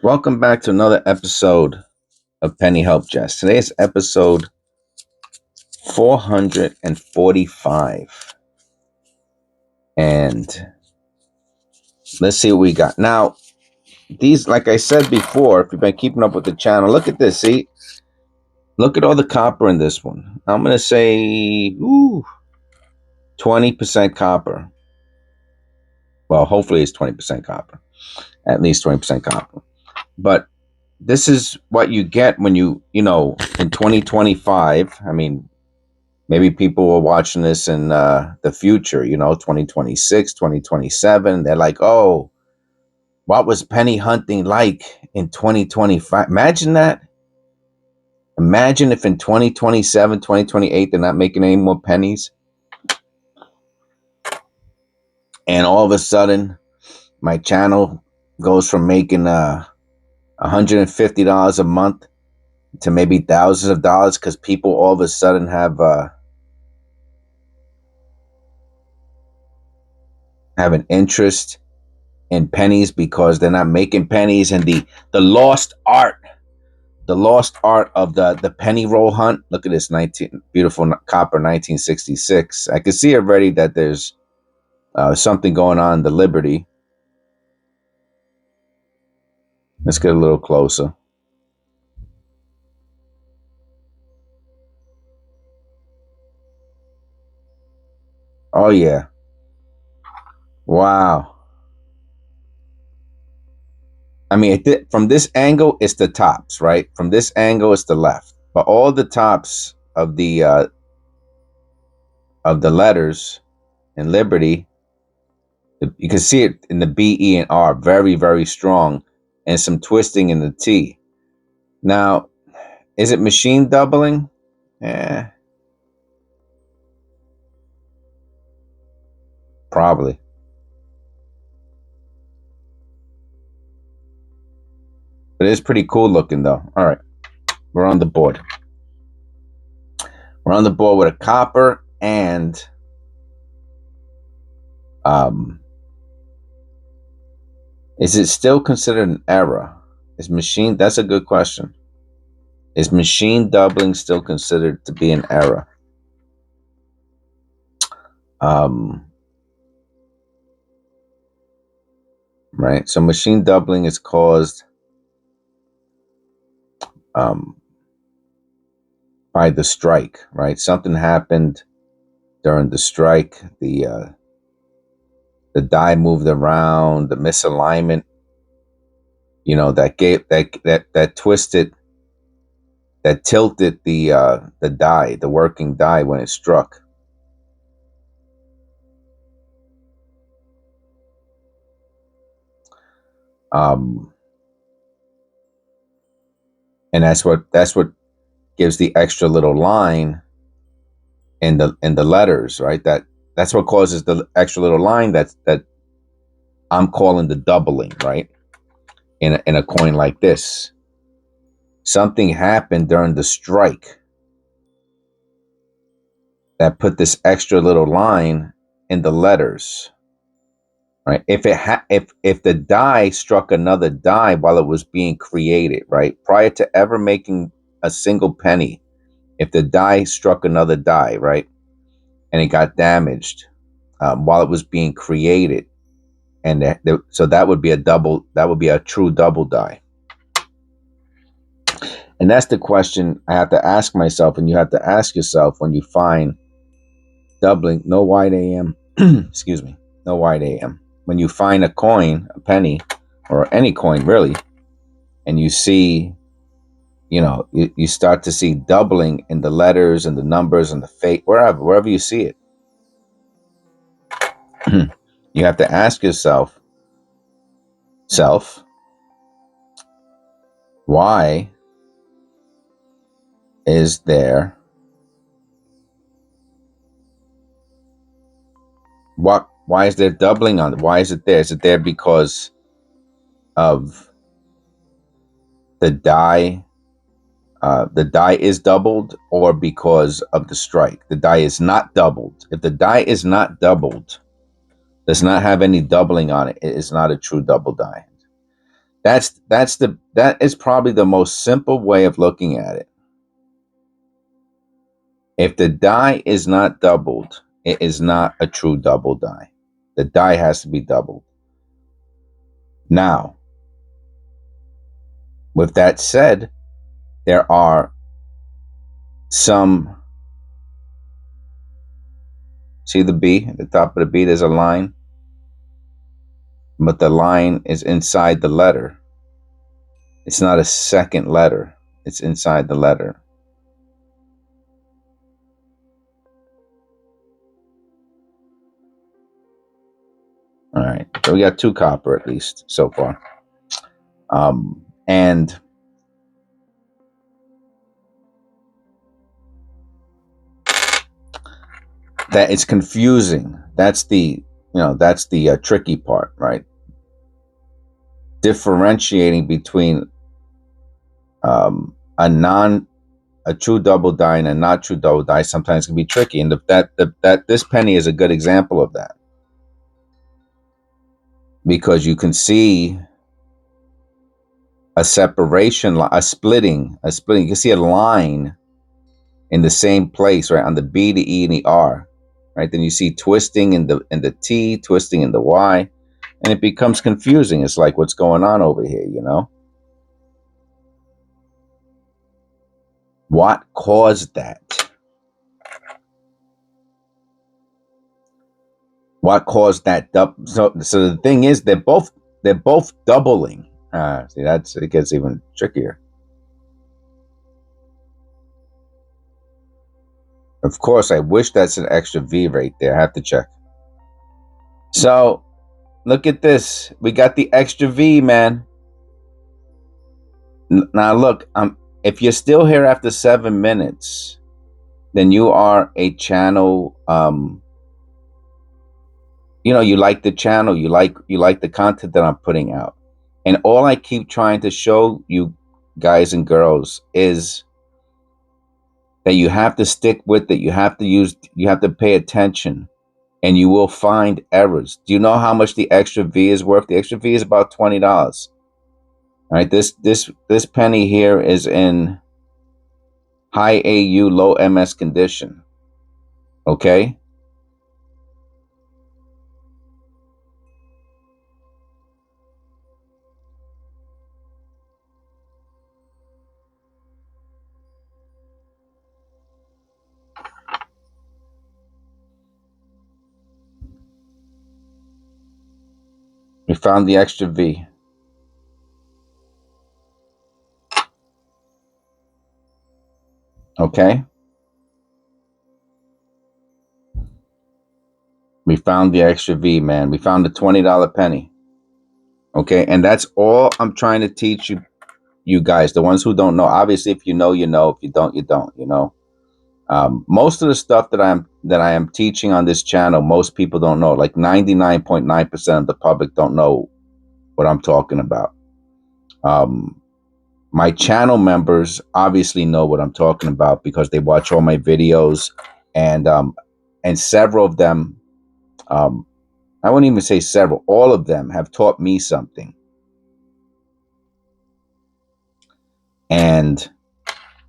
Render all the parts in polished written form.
Welcome back to another episode of Penny Helpjes. Today's episode 445. And let's see what we got. Now, these, like I said before, if you've been keeping up with the channel, look at this. See? Look at all the copper in this one. I'm going to say 20% copper. Well, hopefully it's 20% copper. At least 20% copper. But this is what you get when in 2025, I mean, maybe people are watching this in the future, 2026, 2027. They're like, oh, what was penny hunting like in 2025? Imagine that. Imagine if in 2027, 2028, they're not making any more pennies. And all of a sudden, my channel goes from making $150 a month to maybe thousands of dollars because people all of a sudden have an interest in pennies because they're not making pennies, and the lost art of the penny roll hunt. Look at this beautiful copper 1966. I can see already that there's something going on in the Liberty. Let's get a little closer. Oh yeah. Wow. I mean, from this angle, it's the tops, right? From this angle, it's the left. But all the tops of the letters in Liberty, you can see it in the B, E, and R, very, very strong, and some twisting in the T. Now, is it machine doubling? Probably. But it is pretty cool looking, though. All right, we're on the board. We're on the board with a copper and is it still considered an error? That's a good question. Is machine doubling still considered to be an error? Right. So machine doubling is caused by the strike, right? Something happened during the strike. The die moved around, the misalignment, that twisted, that tilted the die, the working die when it struck. And that's what gives the extra little line in the letters, right? That's what causes the extra little line that I'm calling the doubling, right? In a coin like this, something happened during the strike that put this extra little line in the letters, right? If the die struck another die while it was being created, right, prior to ever making a single penny, if the die struck another die, right, and it got damaged while it was being created, and so that would be a double. That would be a true double die. And that's the question I have to ask myself, and you have to ask yourself when you find doubling. No white AM. Excuse me. No white AM. When you find a coin, a penny, or any coin really, and you see, you start to see doubling in the letters and the numbers and the fate, wherever you see it, you have to ask yourself, why is there why is there doubling on it? Why is it there? Is it there because of the die? The die is doubled, or because of the strike? The die is not doubled. If the die is not doubled, does not have any doubling on it, it is not a true double die. That is probably the most simple way of looking at it. If the die is not doubled, it is not a true double die. The die has to be doubled. Now, with that said, there are some, see the B, at the top of the B, there's a line, but the line is inside the letter. It's not a second letter. It's inside the letter. All right, so we got 2 copper at least so far. And that it's confusing. That's the, that's the tricky part, right? Differentiating between a true double die and a not true double die sometimes can be tricky, and that this penny is a good example of that, because you can see a separation, a splitting. You can see a line in the same place, right, on the B, the E, and the R, right? Then you see twisting in the T, twisting in the Y, and it becomes confusing. It's like, what's going on over here, What caused that? What caused that? So the thing is, they're both doubling. See, it gets even trickier. Of course, I wish that's an extra V right there. I have to check. So look at this. We got the extra V, man. Now look, if you're still here after 7 minutes, then you are a channel. You like the channel. You like the content that I'm putting out. And all I keep trying to show you guys and girls is that you have to stick with it. You have to pay attention, and you will find errors. Do you know how much the extra V is worth? The extra V is about $20. All right, this penny here is in high AU, low MS condition. Okay? We found the extra V. Okay? We found the extra V, man. We found the $20 penny. Okay? And that's all I'm trying to teach you guys, the ones who don't know. Obviously, if you know, you know. If you don't, you don't, most of the stuff that I am teaching on this channel, most people don't know. Like 99.9% of the public don't know what I'm talking about. My channel members obviously know what I'm talking about because they watch all my videos, and several of them, I wouldn't even say several, all of them have taught me something. And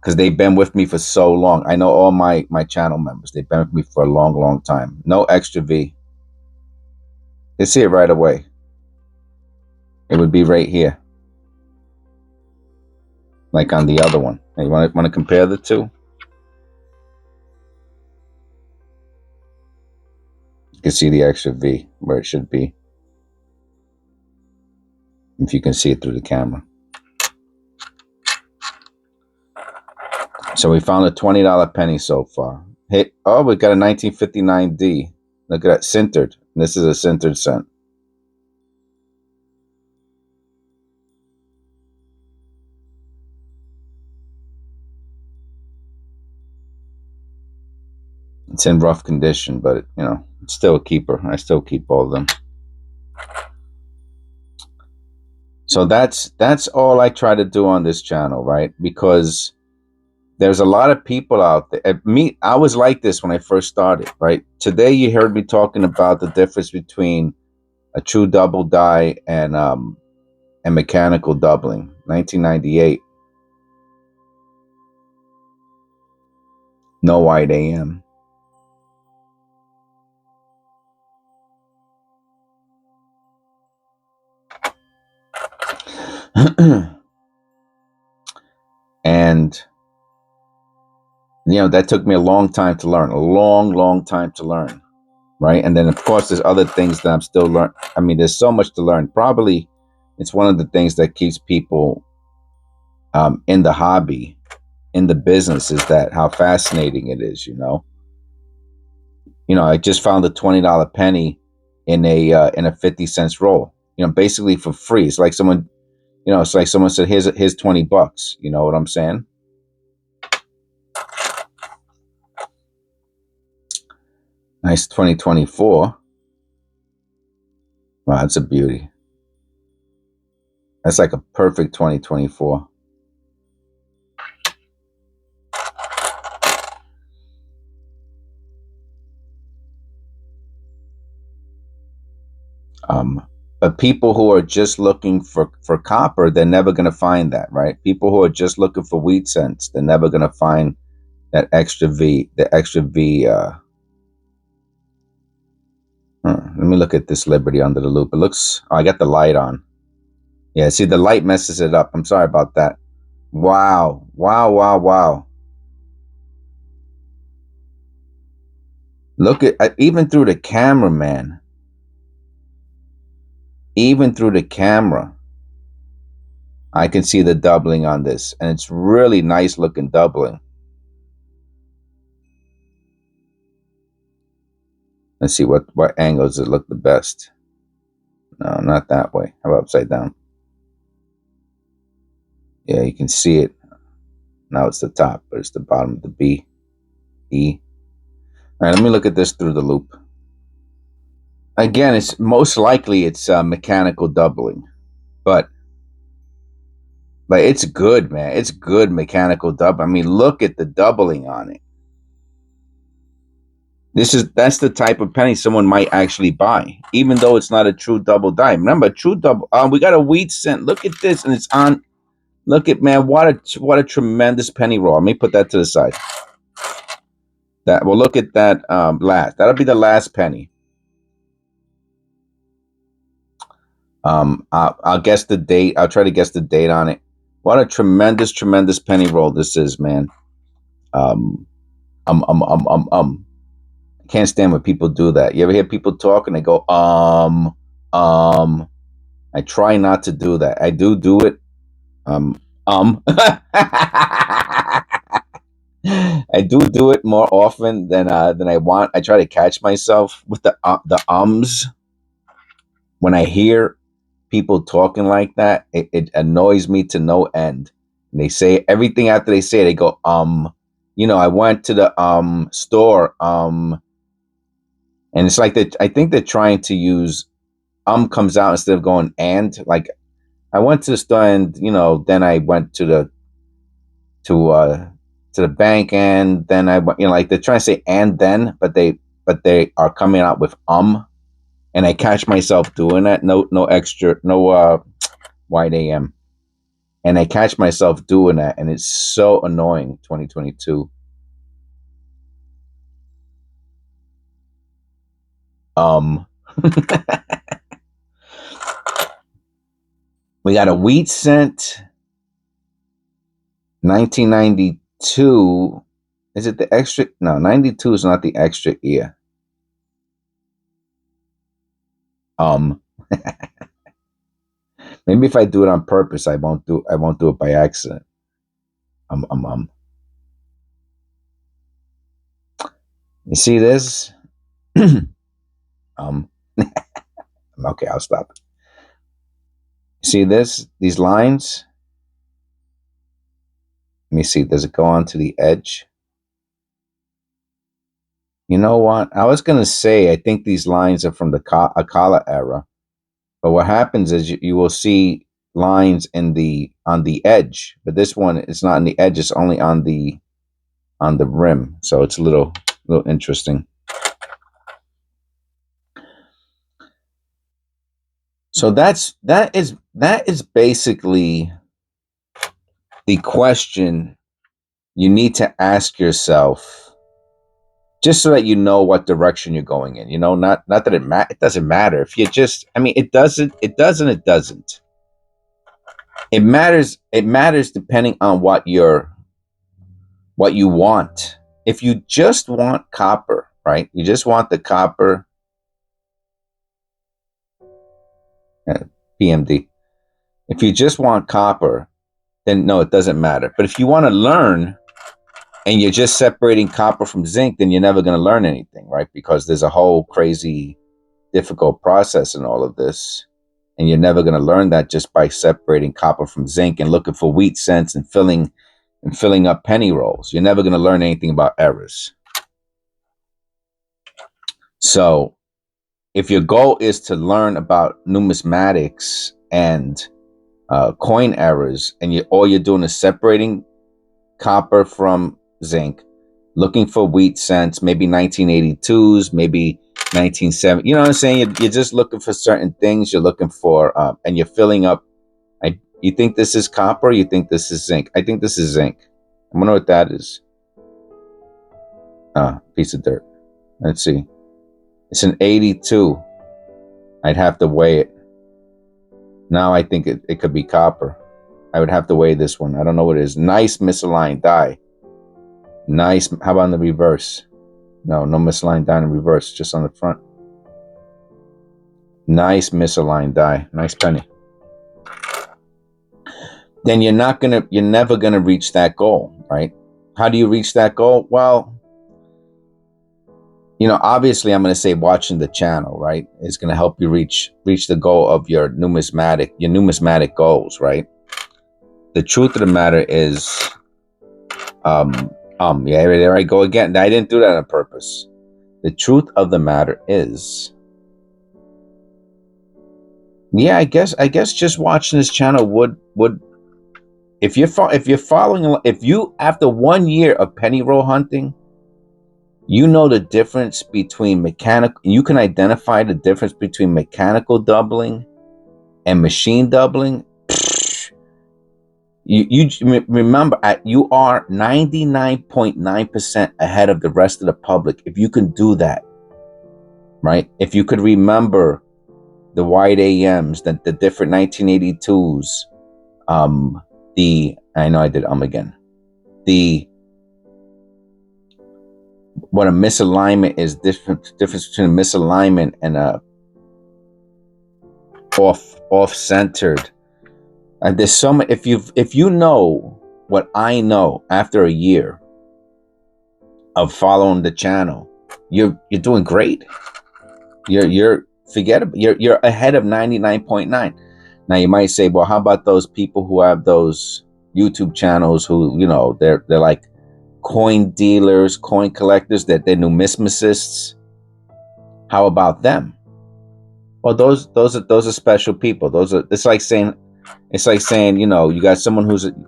because they've been with me for so long. I know all my channel members. They've been with me for a long, long time. No extra V. You see it right away. It would be right here, like on the other one. Hey, you want to compare the two? You can see the extra V where it should be, if you can see it through the camera. So we found a $20 penny so far. Hey, oh, we got a 1959D. Look at that, sintered. This is a sintered cent. It's in rough condition, but it's still a keeper. I still keep all of them. So that's all I try to do on this channel, right? Because there's a lot of people out there. I was like this when I first started, right? Today you heard me talking about the difference between a true double die and and mechanical doubling, 1998. No white AM. And that took me a long time to learn, long time to learn, right? And then of course there's other things that I'm still learning. I mean, there's so much to learn. Probably it's one of the things that keeps people in the hobby, in the business, is that how fascinating it is. I just found a $20 penny in a 50 cents roll, basically for free. It's like someone said, here's $20. You know what I'm saying? Nice 2024. Wow, that's a beauty. That's like a perfect 2024. But people who are just looking for copper, they're never going to find that, right? People who are just looking for wheat cents, they're never going to find that extra V, the extra V. Let me look at this Liberty under the loop. It looks, I got the light on. Yeah, see, the light messes it up. I'm sorry about that. Wow. Look at, even through the camera, man. Even through the camera, I can see the doubling on this, and it's really nice looking doubling. Let's see what angles it look the best. No, not that way. How about upside down? Yeah, you can see it. Now it's the top, but it's the bottom of the B, E. All right, let me look at this through the loop. Again, it's most likely it's mechanical doubling, but it's good, man. It's good mechanical double. I mean, look at the doubling on it. That's the type of penny someone might actually buy, even though it's not a true double die. Remember, true double. We got a wheat cent. Look at this, and it's on. Look at, man, what a tremendous penny roll. Let me put that to the side. We'll look at that last. That'll be the last penny. I'll guess the date. I'll try to guess the date on it. What a tremendous penny roll this is, man. I can't stand when people do that. You ever hear people talk and they go, I try not to do that. I do it. I do it more often than I want. I try to catch myself with the ums. When I hear people talking like that, it annoys me to no end. And they say everything after they say it, they go, I went to the store, and it's like that. I think they're trying to use comes out instead of going and. Like, I went to the store and then I went to the bank, and then I went, like they're trying to say and then, but they are coming out with and I catch myself doing that. No extra, no white AM, and I catch myself doing that, and it's so annoying. 2022. We got a wheat cent. 1992. Is it the extra? No, 92 is not the extra year. Maybe if I do it on purpose, I won't do it by accident. You see this? Okay, I'll stop. See this? These lines? Let me see. Does it go on to the edge? You know what? I was going to say, I think these lines are from the Akala era. But what happens is you will see lines on the edge. But this one, it's not on the edge. It's only on the rim. So it's a little interesting. So that is basically the question you need to ask yourself, just so that you know what direction you're going in. You know, not that it doesn't matter if you just. I mean, it doesn't. It doesn't. It doesn't. It matters. It matters depending on what you want. If you just want copper, right? You just want the copper. PMD. If you just want copper, then no, it doesn't matter. But if you want to learn and you're just separating copper from zinc, then you're never going to learn anything, right? Because there's a whole crazy, difficult process in all of this. And you're never going to learn that just by separating copper from zinc and looking for wheat cents and filling up penny rolls. You're never going to learn anything about errors. So if your goal is to learn about numismatics and coin errors, and all you're doing is separating copper from zinc, looking for wheat cents, maybe 1982s, maybe 1970. You know what I'm saying? You're just looking for certain things. You're looking for, and you're filling up. You think this is copper? You think this is zinc? I think this is zinc. I wonder what that is. Piece of dirt. Let's see. It's an 82. I'd have to weigh it. Now I think it could be copper. I would have to weigh this one. I don't know what it is. Nice misaligned die. Nice. How about in the reverse? No misaligned die in the reverse, just on the front. Nice misaligned die. Nice penny. Then you're never gonna reach that goal, right? How do you reach that goal? Well, obviously I'm gonna say watching the channel, right, is gonna help you reach the goal of your numismatic goals, right? The truth of the matter is, yeah, there I go again. I didn't do that on purpose. The truth of the matter is, yeah, I guess just watching this channel would if you after 1 year of penny roll hunting, you know the difference between you can identify the difference between mechanical doubling and machine doubling. You remember, you are 99.9% ahead of the rest of the public if you can do that, right? If you could remember the white AMs, the different 1982s, I know I did again. What a misalignment is, difference between a misalignment and a off-centered. And there's so many. If you know what I know after a year of following the channel, you're doing great. You're ahead of 99.9. Now you might say, well, how about those people who have those YouTube channels who, they're like coin dealers, coin collectors, that they're numismatists? How about them? Well, those are special people. It's like saying, you got someone who's an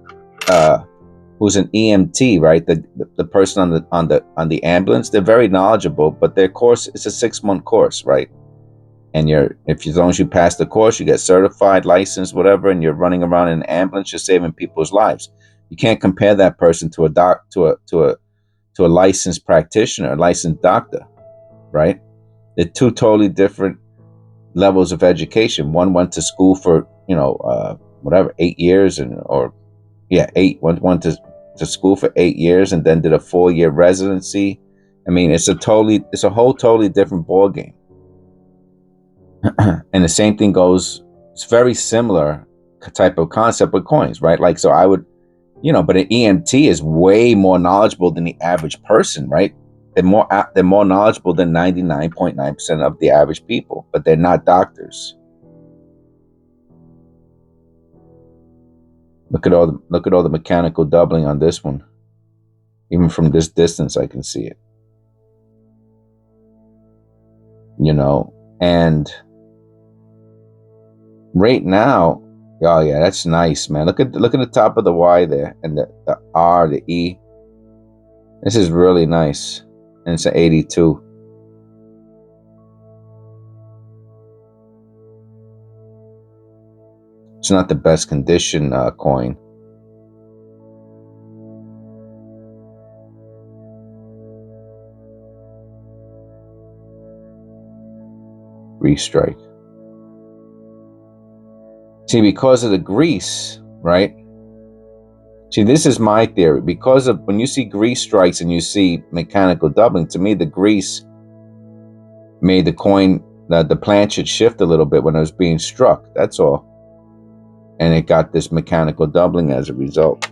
EMT, right? The person on the ambulance. They're very knowledgeable, but their course is a 6-month course, right? And as long as you pass the course, you get certified, licensed, whatever, and you're running around in an ambulance, you're saving people's lives. You can't compare that person to a licensed practitioner, a licensed doctor, right? They're two totally different levels of education. One went to school for 8 years, one to school for 8 years and then did a 4-year residency. I mean, it's a whole totally different ball game. And the same thing goes. It's very similar type of concept with coins, right? Like, so I would, but an EMT is way more knowledgeable than the average person, right? They're more knowledgeable than 99.9% of the average people, but they're not doctors. Look at all the mechanical doubling on this one. Even from this distance, I can see it. And right now, oh yeah, that's nice, man. Look at the top of the Y there, and the R, the E. This is really nice. And it's an 82. It's not the best condition coin. Restrike. See, because of the grease, right? See, this is my theory. Because of when you see grease strikes and you see mechanical doubling, to me, the grease made the coin, the planchet shift a little bit when it was being struck. That's all. And it got this mechanical doubling as a result.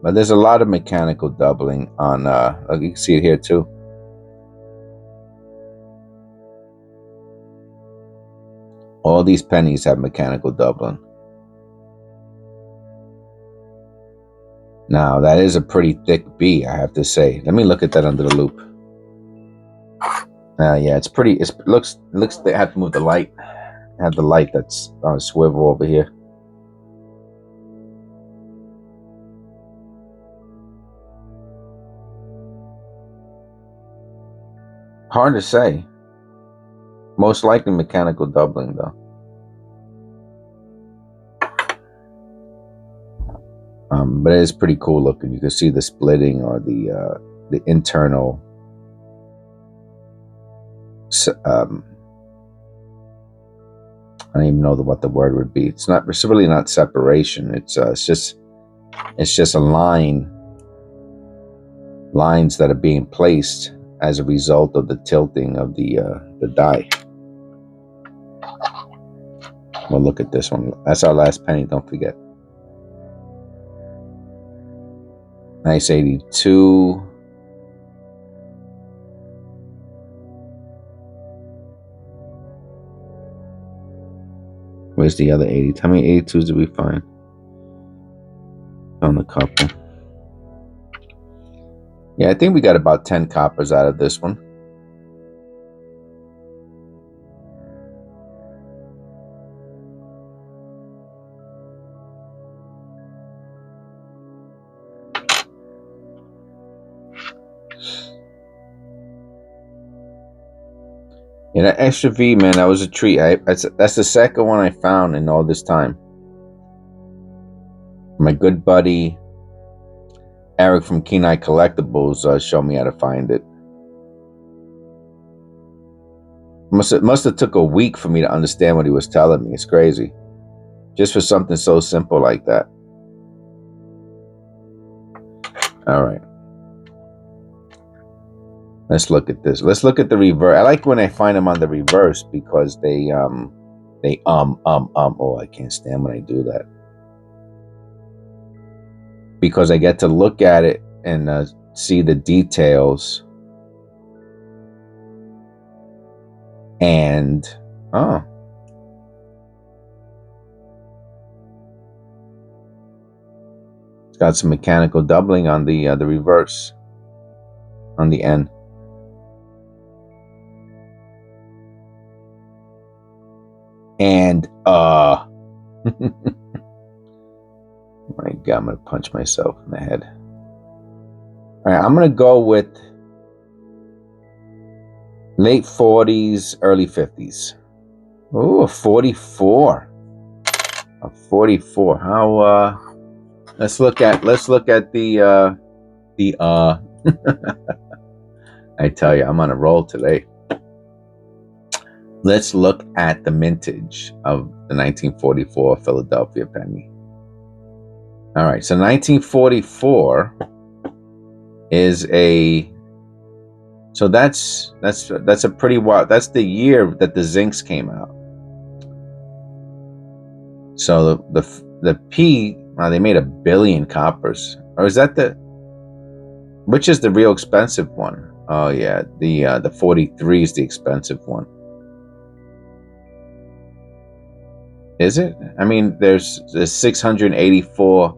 But there's a lot of mechanical doubling on, you can see it here too. All these pennies have mechanical doubling. Now, that is a pretty thick B, I have to say. Let me look at that under the loop. Yeah, it's pretty, it looks, they have to move the light. I have the light that's on a swivel over here. Hard to say. Most likely mechanical doubling, though. But it is pretty cool looking. You can see the splitting or the internal. I don't even know what the word would be. It's not. It's really not separation. It's just a line. Lines that are being placed as a result of the tilting of the die. Well, look at this one. That's our last penny. Don't forget. Nice 82. Where's the other 80? How many 82s did we find? On the couple. Yeah, I think we got about 10 coppers out of this one. Yeah, that extra V, man, that was a treat. That's the second one I found in all this time. My good buddy Eric from Kenai Collectibles showed me how to find it. Must have took a week for me to understand what he was telling me. It's crazy. Just for something so simple like that. All right. Let's look at this. Let's look at the reverse. I like when I find them on the reverse because they oh, I can't stand when I do that. Because I get to look at it and see the details. And oh, it's got some mechanical doubling on the reverse, on the end. And my God, I'm gonna punch myself in the head. All right, I'm gonna go with late 40s, early 50s. Oh, a 44. A 44. How let's look at the I tell you, I'm on a roll today. Let's look at the mintage of the 1944 Philadelphia penny. All right, so 1944 is so that's a pretty wild. That's the year that the Zincs came out. So the P, they made 1 billion coppers, or is that which is the real expensive one? Oh yeah, the 43 is the expensive one. Is it? I mean, there's 684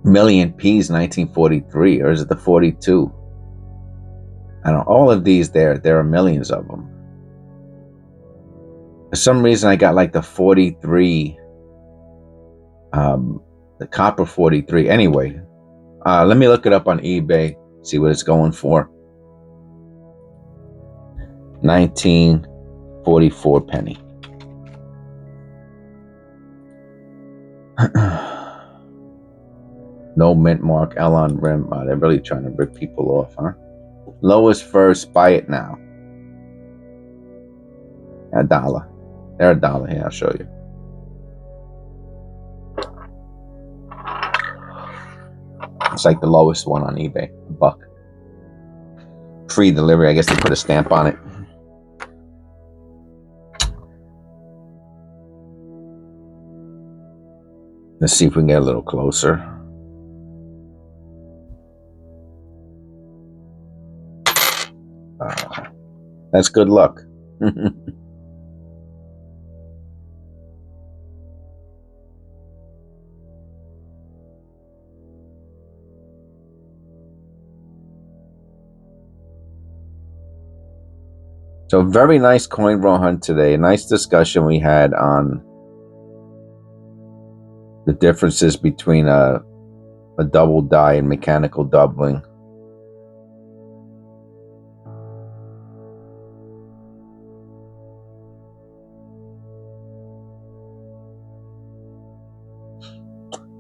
million P's 1943, or is it the 42? I don't know. All of these, there are millions of them. For some reason, I got like the 43 The copper 43. Anyway, let me look it up on eBay, see what it's going for. 1944 penny. No mint mark, L on rim. They're really trying to rip people off, huh? Lowest first, buy it now. $1. They're $1 here, I'll show you. It's like the lowest one on eBay, $1. Free delivery, I guess they put a stamp on it. Let's see if we can get a little closer. That's good luck. So very nice coin roll hunt today. A nice discussion we had on the differences between a double die and mechanical doubling.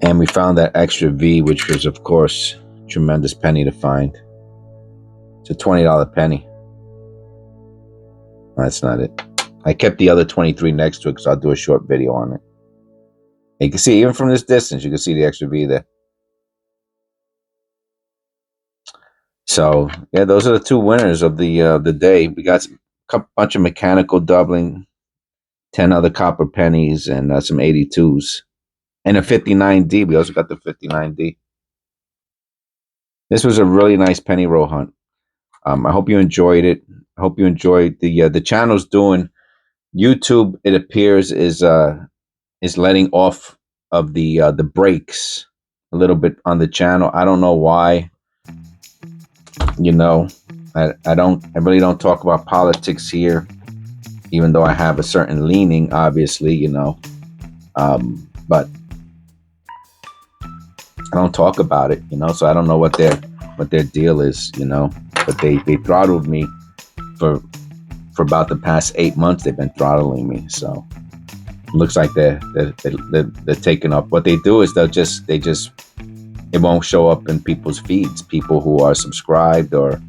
And we found that extra V, which was, of course, tremendous penny to find. It's a $20 penny. That's not it. I kept the other 23 next to it because I'll do a short video on it. You can see, even from this distance, you can see the extra V there. So, yeah, those are the two winners of the day. We got a bunch of mechanical doubling, 10 other copper pennies, and some 82s. And a 59D. We also got the 59D. This was a really nice penny roll hunt. I hope you enjoyed it. I hope you enjoyed the channel's doing. YouTube, it appears, is letting off of the brakes a little bit on the channel. I don't know why. You know, I really don't talk about politics here, even though I have a certain leaning, obviously, you know. But I don't talk about it, you know, so I don't know what their deal is, you know. But they throttled me for about the past 8 months. They've been throttling me, so it looks like they're taking up. What they do is it won't show up in people's feeds. People who are subscribed or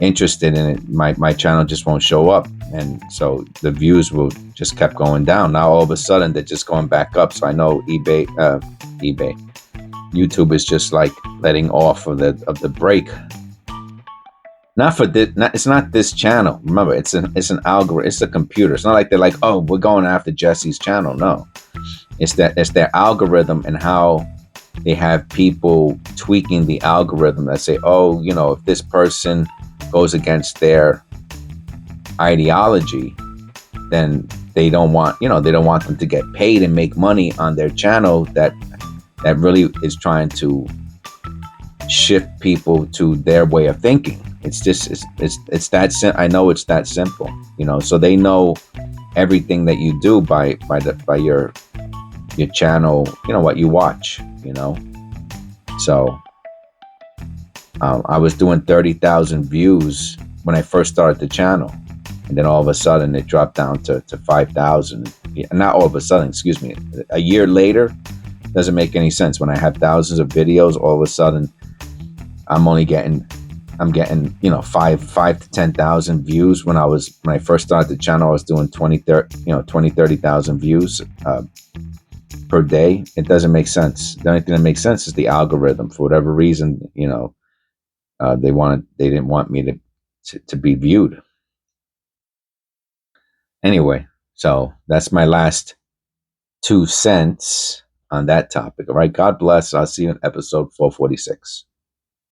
interested in it, my channel just won't show up, and so the views will just kept going down. Now all of a sudden they're just going back up. So I know YouTube is just like letting off of the brake. Not for this. It's not this channel. Remember, it's an algorithm. It's a computer. It's not like they're like, oh, we're going after Jesse's channel. No, it's their algorithm and how they have people tweaking the algorithm that say, oh, you know, if this person goes against their ideology, then they don't want them to get paid and make money on their channel that really is trying to shift people to their way of thinking. It's that I know it's that simple, you know. So they know everything that you do by your channel, you know, what you watch, you know. So I was doing 30,000 views when I first started the channel, and then all of a sudden it dropped down to 5,000. Not all of a sudden, excuse me. A year later, doesn't make any sense. When I have thousands of videos, all of a sudden I'm getting, you know, 5 to 10,000 views. When I first started the channel, I was doing 30,000 views per day. It doesn't make sense. The only thing that makes sense is the algorithm. For whatever reason, you know, they didn't want me to be viewed. Anyway, so that's my last 2 cents on that topic. All right. God bless. I'll see you in episode 446.